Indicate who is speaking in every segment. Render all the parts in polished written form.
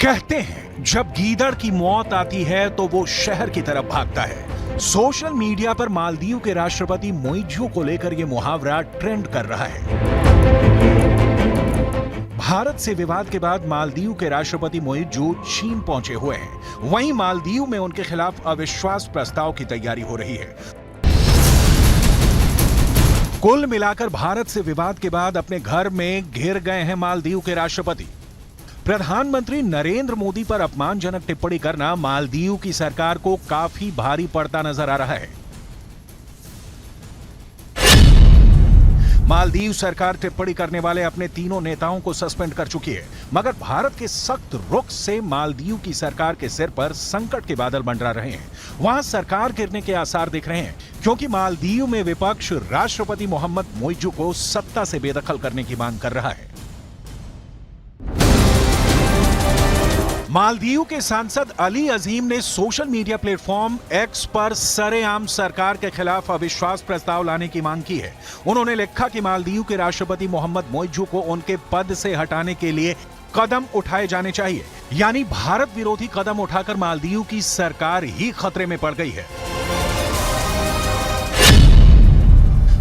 Speaker 1: कहते हैं जब गीदड़ की मौत आती है तो वो शहर की तरफ भागता है। सोशल मीडिया पर मालदीव के राष्ट्रपति मोइज़ू को लेकर यह मुहावरा ट्रेंड कर रहा है। भारत से विवाद के बाद मालदीव के राष्ट्रपति मोइज़ू चीन पहुंचे हुए हैं। वहीं मालदीव में उनके खिलाफ अविश्वास प्रस्ताव की तैयारी हो रही है। कुल मिलाकर भारत से विवाद के बाद अपने घर में घिर गए हैं मालदीव के राष्ट्रपति। प्रधानमंत्री नरेंद्र मोदी पर अपमानजनक टिप्पणी करना मालदीव की सरकार को काफी भारी पड़ता नजर आ रहा है। मालदीव सरकार टिप्पणी करने वाले अपने तीनों नेताओं को सस्पेंड कर चुकी है, मगर भारत के सख्त रुख से मालदीव की सरकार के सिर पर संकट के बादल मंडरा रहे हैं। वहां सरकार गिरने के आसार दिख रहे हैं, क्योंकि मालदीव में विपक्ष राष्ट्रपति मोहम्मद मोइज़ू को सत्ता से बेदखल करने की मांग कर रहा है। मालदीव के सांसद अली अजीम ने सोशल मीडिया प्लेटफॉर्म एक्स पर सरेआम सरकार के खिलाफ अविश्वास प्रस्ताव लाने की मांग की है। उन्होंने लिखा कि मालदीव के राष्ट्रपति मोहम्मद मोइज़ू को उनके पद से हटाने के लिए कदम उठाए जाने चाहिए। यानी भारत विरोधी कदम उठाकर मालदीव की सरकार ही खतरे में पड़ गई है।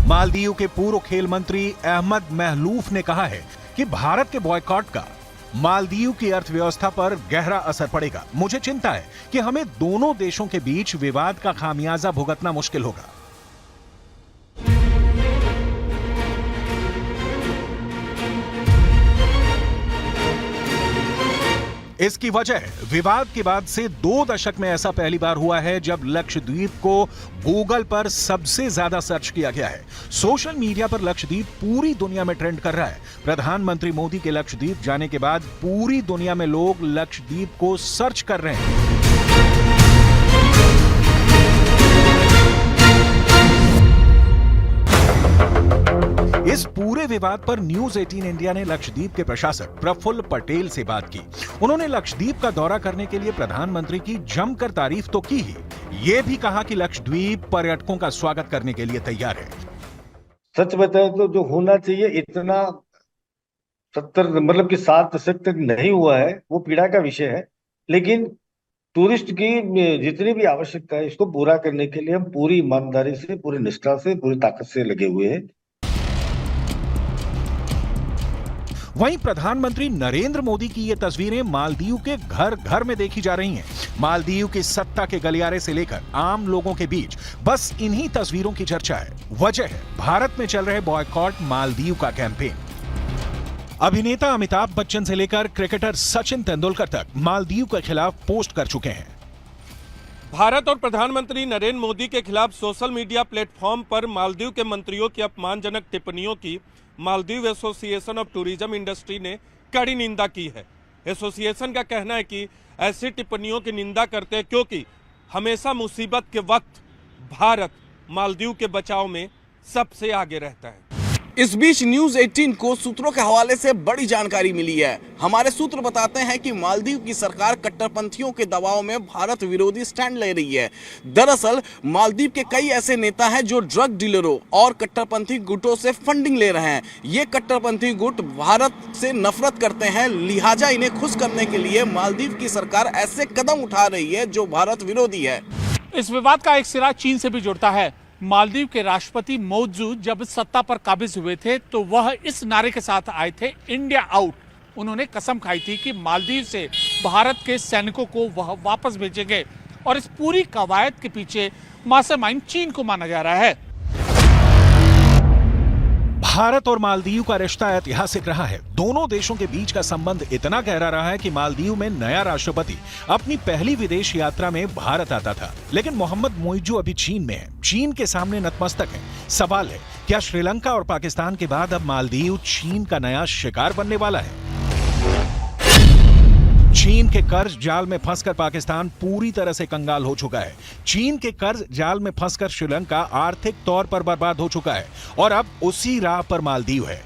Speaker 1: मालदीव के पूर्व खेल मंत्री अहमद महलूफ ने कहा है कि भारत के बॉयकॉट का मालदीव की अर्थव्यवस्था पर गहरा असर पड़ेगा। मुझे चिंता है कि हमें दोनों देशों के बीच विवाद का खामियाजा भुगतना मुश्किल होगा। इसकी वजह विवाद के बाद से 2 दशक में ऐसा पहली बार हुआ है जब लक्षद्वीप को गूगल पर सबसे ज्यादा सर्च किया गया है। सोशल मीडिया पर लक्षद्वीप पूरी दुनिया में ट्रेंड कर रहा है। प्रधानमंत्री मोदी के लक्षद्वीप जाने के बाद पूरी दुनिया में लोग लक्षद्वीप को सर्च कर रहे हैं। इस पूरे विवाद पर न्यूज 18 इंडिया ने लक्षद्वीप के प्रशासक प्रफुल्ल पटेल से बात की। उन्होंने लक्षद्वीप का दौरा करने के लिए प्रधानमंत्री की जमकर तारीफ तो की ही, ये भी कहा कि लक्षद्वीप पर्यटकों का स्वागत करने के लिए तैयार है।
Speaker 2: सच बताए तो जो होना चाहिए इतना 7 दशक तक नहीं हुआ है, वो पीड़ा का विषय है। लेकिन टूरिस्ट की जितनी भी आवश्यकता है, इसको पूरा करने के लिए हम पूरी ईमानदारी से, पूरी निष्ठा से, पूरी ताकत से लगे हुए हैं।
Speaker 1: वहीं प्रधानमंत्री नरेंद्र मोदी की ये तस्वीरें मालदीव के घर घर में देखी जा रही हैं। मालदीव की सत्ता के गलियारे से लेकर आम लोगों के बीच बस इन्हीं तस्वीरों की चर्चा है। वजह है भारत में चल रहे बॉयकॉट मालदीव का कैंपेन। अभिनेता अमिताभ बच्चन से लेकर क्रिकेटर सचिन तेंदुलकर तक मालदीव के खिलाफ पोस्ट कर चुके हैं।
Speaker 3: भारत और प्रधानमंत्री नरेंद्र मोदी के खिलाफ सोशल मीडिया प्लेटफॉर्म पर मालदीव के मंत्रियों की अपमानजनक टिप्पणियों की Maldives association of tourism industry ने कड़ी निंदा की है। एसोसिएशन का कहना है कि ऐसी टिप्पणियों की निंदा करते हैं क्योंकि हमेशा मुसीबत के वक्त भारत मालदीव के बचाव में सबसे आगे रहता है।
Speaker 4: इस बीच न्यूज 18 को सूत्रों के हवाले से बड़ी जानकारी मिली है। हमारे सूत्र बताते हैं कि मालदीव की सरकार कट्टरपंथियों के दबाव में भारत विरोधी स्टैंड ले रही है। दरअसल मालदीव के कई ऐसे नेता हैं जो ड्रग डीलरों और कट्टरपंथी गुटों से फंडिंग ले रहे हैं। ये कट्टरपंथी गुट भारत से नफरत करते हैं, लिहाजा इन्हें खुश करने के लिए मालदीव की सरकार ऐसे कदम उठा रही है जो भारत विरोधी है।
Speaker 5: इस विवाद का एक सिरा चीन से भी जुड़ता है। मालदीव के राष्ट्रपति मोइज़ू जब सत्ता पर काबिज हुए थे तो वह इस नारे के साथ आए थे, इंडिया आउट। उन्होंने कसम खाई थी कि मालदीव से भारत के सैनिकों को वह वापस भेजेंगे और इस पूरी कवायद के पीछे मास्टरमाइंड चीन को माना जा रहा है।
Speaker 1: भारत और मालदीव का रिश्ता ऐतिहासिक रहा है। दोनों देशों के बीच का संबंध इतना गहरा रहा है कि मालदीव में नया राष्ट्रपति अपनी पहली विदेश यात्रा में भारत आता था। लेकिन मोहम्मद मोइज़ू अभी चीन में है, चीन के सामने नतमस्तक है। सवाल है, क्या श्रीलंका और पाकिस्तान के बाद अब मालदीव चीन का नया शिकार बनने वाला है? चीन के कर्ज जाल में फंसकर पाकिस्तान पूरी तरह से कंगाल हो चुका है। चीन के कर्ज जाल में फंसकर श्रीलंका आर्थिक तौर पर बर्बाद हो चुका है और अब उसी राह पर मालदीव है।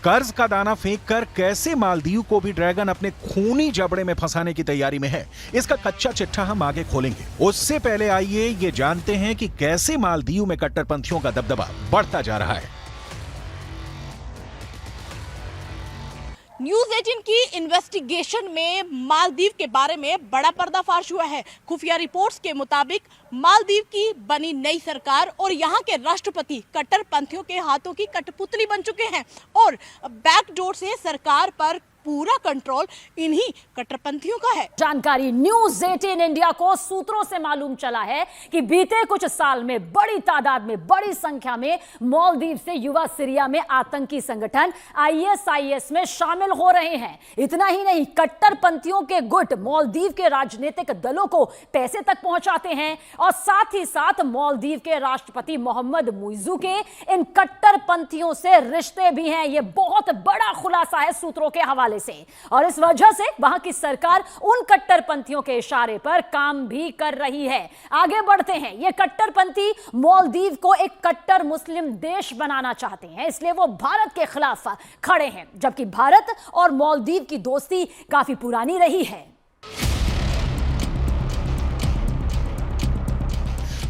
Speaker 1: कर्ज का दाना फेंककर कैसे मालदीव को भी ड्रैगन अपने खूनी जबड़े में फंसाने की तैयारी में है, इसका कच्चा चिट्ठा हम आगे खोलेंगे। उससे पहले आइए ये जानते हैं कि कैसे मालदीव में कट्टरपंथियों का दबदबा बढ़ता जा रहा है।
Speaker 6: न्यूज 18 की इन्वेस्टिगेशन में मालदीव के बारे में बड़ा पर्दाफाश हुआ है। खुफिया रिपोर्ट्स के मुताबिक मालदीव की बनी नई सरकार और यहाँ के राष्ट्रपति कट्टरपंथियों के हाथों की कठपुतली बन चुके हैं और बैकडोर से सरकार पर पूरा कंट्रोल इन्हीं कट्टरपंथियों का है।
Speaker 7: जानकारी न्यूज 18 इंडिया को सूत्रों से मालूम चला है कि बीते कुछ साल में बड़ी तादाद में, बड़ी संख्या में मालदीव से युवा सीरिया में आतंकी संगठन ISIS में शामिल हो रहे हैं। इतना ही नहीं, कट्टरपंथियों के गुट मालदीव के राजनीतिक दलों को पैसे तक पहुंचाते हैं और साथ ही साथ मालदीव के राष्ट्रपति मोहम्मद मुइज़ू के इन कट्टरपंथियों से रिश्ते भी हैं। यह बहुत बड़ा खुलासा है सूत्रों के हवाले से, और इस वजह से वहां की सरकार उन कट्टरपंथियों के इशारे पर काम भी कर रही है। आगे बढ़ते हैं। ये कट्टरपंथी मालदीव को एक कट्टर मुस्लिम देश बनाना चाहते हैं, इसलिए वो भारत के खिलाफ खड़े हैं, जबकि भारत और मालदीव की दोस्ती काफी पुरानी रही है।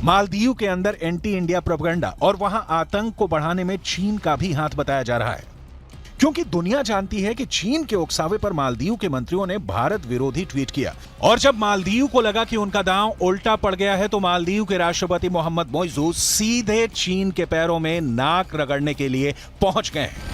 Speaker 1: मालदीव के अंदर एंटी इंडिया प्रोपेगेंडा और वहां आतंक को बढ़ाने में चीन का भी हाथ बताया जा रहा है, क्योंकि दुनिया जानती है कि चीन के उकसावे पर मालदीव के मंत्रियों ने भारत विरोधी ट्वीट किया, और जब मालदीव को लगा कि उनका दांव उल्टा पड़ गया है तो मालदीव के राष्ट्रपति मोहम्मद मुइज़ू सीधे चीन के पैरों में नाक रगड़ने के लिए पहुंच गए हैं।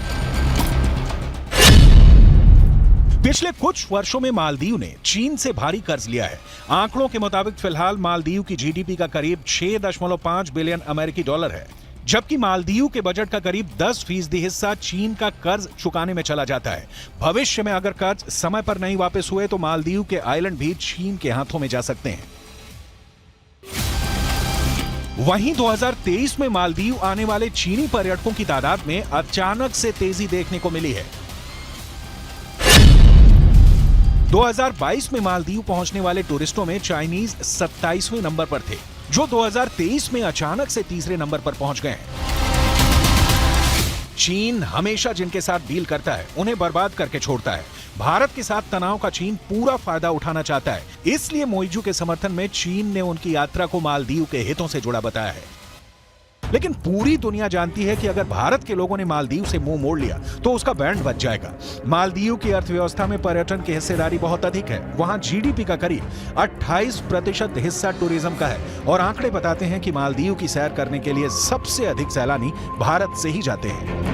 Speaker 1: पिछले कुछ वर्षों में मालदीव ने चीन से भारी कर्ज लिया है। आंकड़ों के मुताबिक फिलहाल मालदीव की GDP का करीब 6.5 बिलियन अमेरिकी डॉलर है, जबकि मालदीव के बजट का करीब 10% हिस्सा चीन का कर्ज चुकाने में चला जाता है। भविष्य में अगर कर्ज समय पर नहीं वापस हुए तो मालदीव के आइलैंड भी चीन के हाथों में जा सकते हैं। वहीं 2023 में मालदीव आने वाले चीनी पर्यटकों की तादाद में अचानक से तेजी देखने को मिली है। 2022 में मालदीव पहुंचने वाले टूरिस्टों में चाइनीज 27वें नंबर पर थे, जो 2023 में अचानक से तीसरे नंबर पर पहुंच गए हैं। चीन हमेशा जिनके साथ डील करता है उन्हें बर्बाद करके छोड़ता है। भारत के साथ तनाव का चीन पूरा फायदा उठाना चाहता है, इसलिए मुइज़ू के समर्थन में चीन ने उनकी यात्रा को मालदीव के हितों से जुड़ा बताया है। लेकिन पूरी दुनिया जानती है कि अगर भारत के लोगों ने मालदीव से मुंह मोड़ लिया तो उसका बैंड बच जाएगा। मालदीव की अर्थव्यवस्था में पर्यटन की हिस्सेदारी बहुत अधिक है। वहां GDP का करीब 28% हिस्सा टूरिज्म का है, और आंकड़े बताते हैं कि मालदीव की सैर करने के लिए सबसे अधिक सैलानी भारत से ही जाते हैं।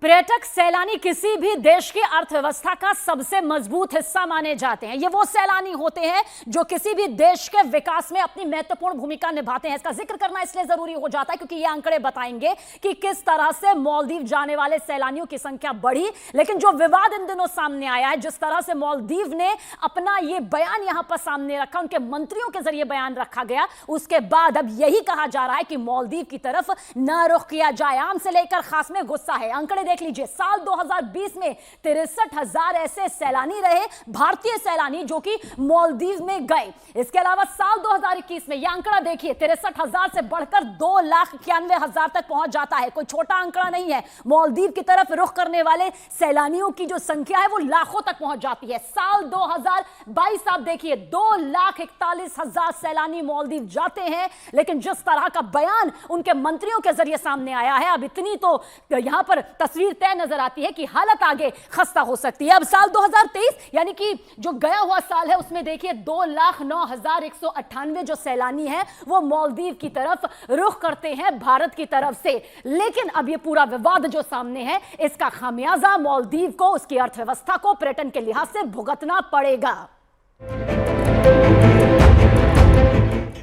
Speaker 7: पर्यटक सैलानी किसी भी देश की अर्थव्यवस्था का सबसे मजबूत हिस्सा माने जाते हैं। ये वो सैलानी होते हैं जो किसी भी देश के विकास में अपनी महत्वपूर्ण भूमिका निभाते हैं। इसका जिक्र करना इसलिए जरूरी हो जाता है क्योंकि ये आंकड़े बताएंगे कि किस तरह से मालदीव जाने वाले सैलानियों की संख्या बढ़ी। लेकिन जो विवाद इन दिनों सामने आया है, जिस तरह से मालदीव ने अपना ये बयान यहां पर सामने रखा, उनके मंत्रियों के जरिए बयान रखा गया, उसके बाद अब यही कहा जा रहा है कि मालदीव की तरफ न रुख किया जाए। आम से लेकर खास में गुस्सा है। आंकड़े देख लीजिए, साल 2020 में 63,000 ऐसे सैलानी रहे, भारतीय सैलानी, जो कि मालदीव में गए। इसके अलावा साल 2021 में यह आंकड़ा देखिए, 63,000 से बढ़कर 2,91,000 तक पहुंच जाता है। कोई छोटा आंकड़ा नहीं है। मालदीव की तरफ रुख करने वाले सैलानियों की जो संख्या है वो लाखों तक पहुंच जाती है। साल 2022 आप देखिए, 2,41,000 सैलानी मालदीव जाते हैं। लेकिन जिस तरह का बयान उनके मंत्रियों के जरिए सामने आया है, अब इतनी तो यहां पर तस्वीर तय नजर आती है कि हालत आगे खस्ता हो सकती है। अब साल 2023 यानी कि जो गया हुआ साल है, उसमें देखिए 2,09,198 जो सैलानी हैं वो मालदीव की तरफ रुख करते हैं भारत की तरफ से। लेकिन अब ये पूरा विवाद जो सामने है, इसका खामियाजा मालदीव को, उसकी अर्थव्यवस्था को पर्यटन के लिहाज से भुगतना पड़ेगा।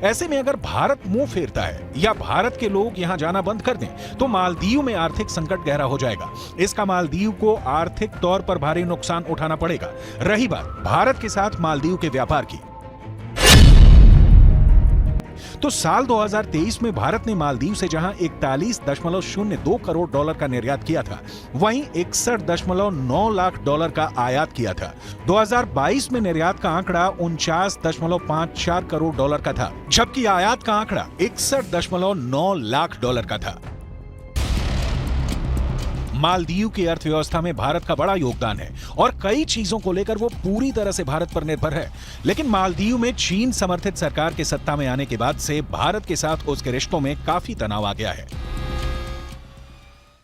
Speaker 1: ऐसे में अगर भारत मुंह फेरता है या भारत के लोग यहां जाना बंद कर दें तो मालदीव में आर्थिक संकट गहरा हो जाएगा। इसका मालदीव को आर्थिक तौर पर भारी नुकसान उठाना पड़ेगा। रही बात भारत के साथ मालदीव के व्यापार की, तो साल 2023 में भारत ने मालदीव से जहां 41.02 करोड़ डॉलर का निर्यात किया था, वहीं 61.9 लाख डॉलर का आयात किया था। 2022 में निर्यात का आंकड़ा 49.54 करोड़ डॉलर का था, जबकि आयात का आंकड़ा 61.9 लाख डॉलर का था। मालदीव की अर्थव्यवस्था में भारत का बड़ा योगदान है और कई चीजों को लेकर वो पूरी तरह से भारत पर निर्भर है। लेकिन मालदीव में चीन समर्थित सरकार के सत्ता में आने के बाद से भारत के साथ उसके रिश्तों में काफी तनाव आ गया है।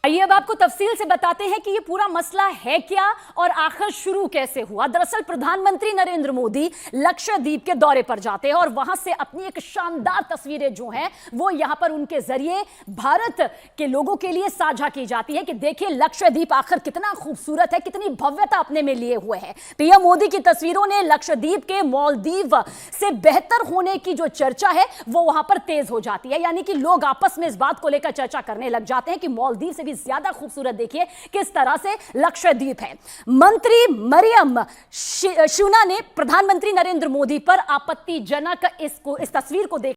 Speaker 7: आइए अब आपको तफसील से बताते हैं कि ये पूरा मसला है क्या और आखिर शुरू कैसे हुआ। दरअसल प्रधानमंत्री नरेंद्र मोदी लक्षद्वीप के दौरे पर जाते हैं और वहां से अपनी एक शानदार तस्वीरें जो हैं वो यहां पर उनके जरिए भारत के लोगों के लिए साझा की जाती है कि देखिए लक्षद्वीप आखिर कितना खूबसूरत है, कितनी भव्यता अपने में लिए हुए है। पीएम मोदी की तस्वीरों ने लक्षद्वीप के मालदीव से बेहतर होने की जो चर्चा है वो वहां पर तेज हो जाती है, यानी कि लोग आपस में इस बात को लेकर चर्चा करने लग जाते हैं कि मालदीव से भी ज्यादा खूबसूरत देखिए किस तरह से लक्षद्वीप है। मंत्री मरियम शूना ने प्रधानमंत्री नरेंद्र मोदी पर आपत्तिजनक इस तस्वीर को देख